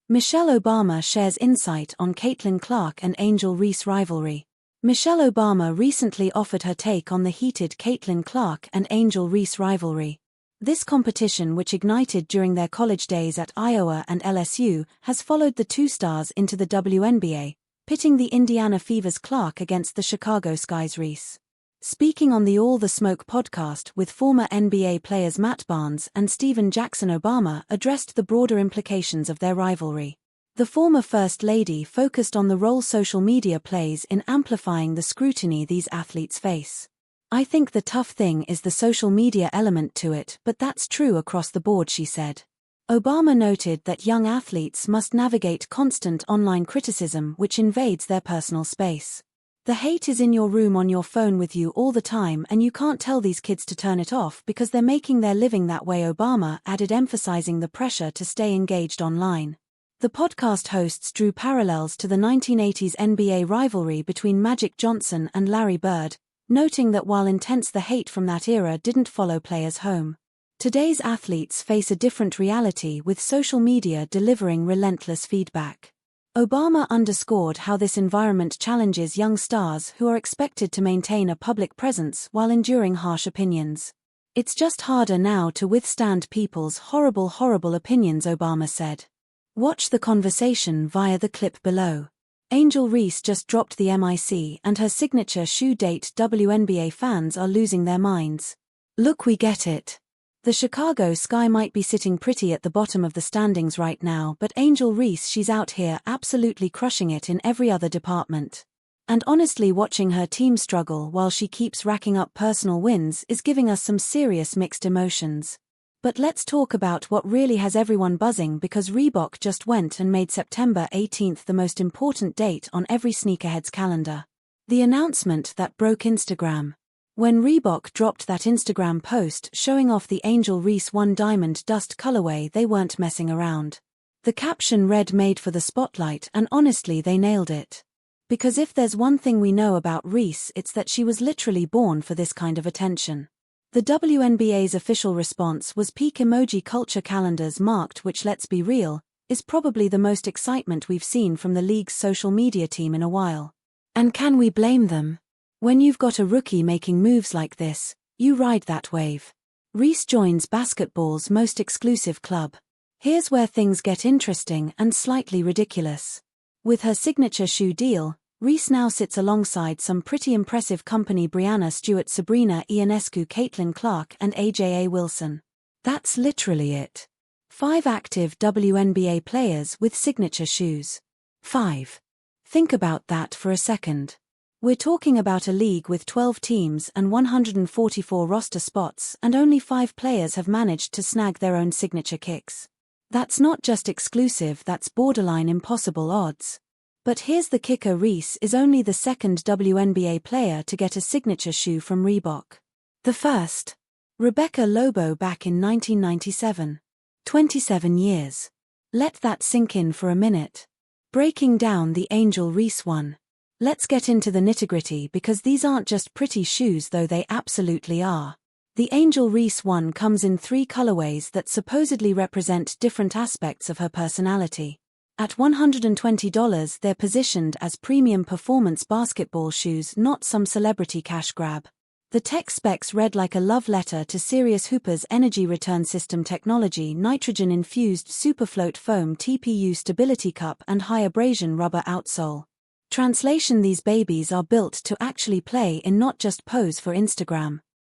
Michelle Obama shares insight on Caitlin Clark and Angel Reese rivalry. Michelle Obama recently offered her take on the heated Caitlin Clark and Angel Reese rivalry. This competition, which ignited during their college days at Iowa and LSU, has followed the two stars into the WNBA, pitting the Indiana Fever's Clark against the Chicago Sky's Reese. Speaking on the All the Smoke podcast with former NBA players Matt Barnes and Stephen Jackson, Obama addressed the broader implications of their rivalry. The former First Lady focused on the role social media plays in amplifying the scrutiny these athletes face. "I think the tough thing is the social media element to it, but that's true across the board," she said. Obama noted that young athletes must navigate constant online criticism which invades their personal space. "The hate is in your room on your phone with you all the time, and you can't tell these kids to turn it off because they're making their living that way," Obama added, emphasizing the pressure to stay engaged online. The podcast hosts drew parallels to the 1980s NBA rivalry between Magic Johnson and Larry Bird, noting that while intense, the hate from that era didn't follow players home. Today's athletes face a different reality, with social media delivering relentless feedback. Obama underscored how this environment challenges young stars who are expected to maintain a public presence while enduring harsh opinions. "It's just harder now to withstand people's horrible opinions," Obama said. Watch the conversation via the clip below. Angel Reese just dropped the mic and her signature shoe date. WNBA fans are losing their minds. "Look, we get it. The Chicago Sky might be sitting pretty at the bottom of the standings right now, but Angel Reese, she's out here absolutely crushing it in every other department. And honestly, watching her team struggle while she keeps racking up personal wins is giving us some serious mixed emotions." But let's talk about what really has everyone buzzing, because Reebok just went and made September 18th the most important date on every sneakerhead's calendar. The announcement that broke Instagram. When Reebok dropped that Instagram post showing off the Angel Reese 1 Diamond Dust colorway, they weren't messing around. The caption read, "Made for the spotlight," and honestly, they nailed it. Because if there's one thing we know about Reese, it's that she was literally born for this kind of attention. The WNBA's official response was peak emoji culture calendars marked, which, let's be real, is probably the most excitement we've seen from the league's social media team in a while. And can we blame them? When you've got a rookie making moves like this, you ride that wave. Reese joins basketball's most exclusive club. Here's where things get interesting and slightly ridiculous. With her signature shoe deal, Reese now sits alongside some pretty impressive company: Brianna Stewart, Sabrina Ionescu, Caitlin Clark, and AJA Wilson. That's literally it. 5 active WNBA players with signature shoes. 5. Think about that for a second. We're talking about a league with 12 teams and 144 roster spots, and only 5 players have managed to snag their own signature kicks. That's not just exclusive, that's borderline impossible odds. But here's the kicker: Reese is only the second WNBA player to get a signature shoe from Reebok. The first, Rebecca Lobo, back in 1997. 27 years. Let that sink in for a minute. Breaking down the Angel Reese one. Let's get into the nitty-gritty, because these aren't just pretty shoes, though they absolutely are. The Angel Reese one comes in 3 colorways that supposedly represent different aspects of her personality. At $120, they're positioned as premium performance basketball shoes, not some celebrity cash grab. The tech specs read like a love letter to serious hoopers: energy return system technology, nitrogen-infused superfloat foam TPU stability cup, and high abrasion rubber outsole. Translation: these babies are built to actually play in, not just pose for Instagram.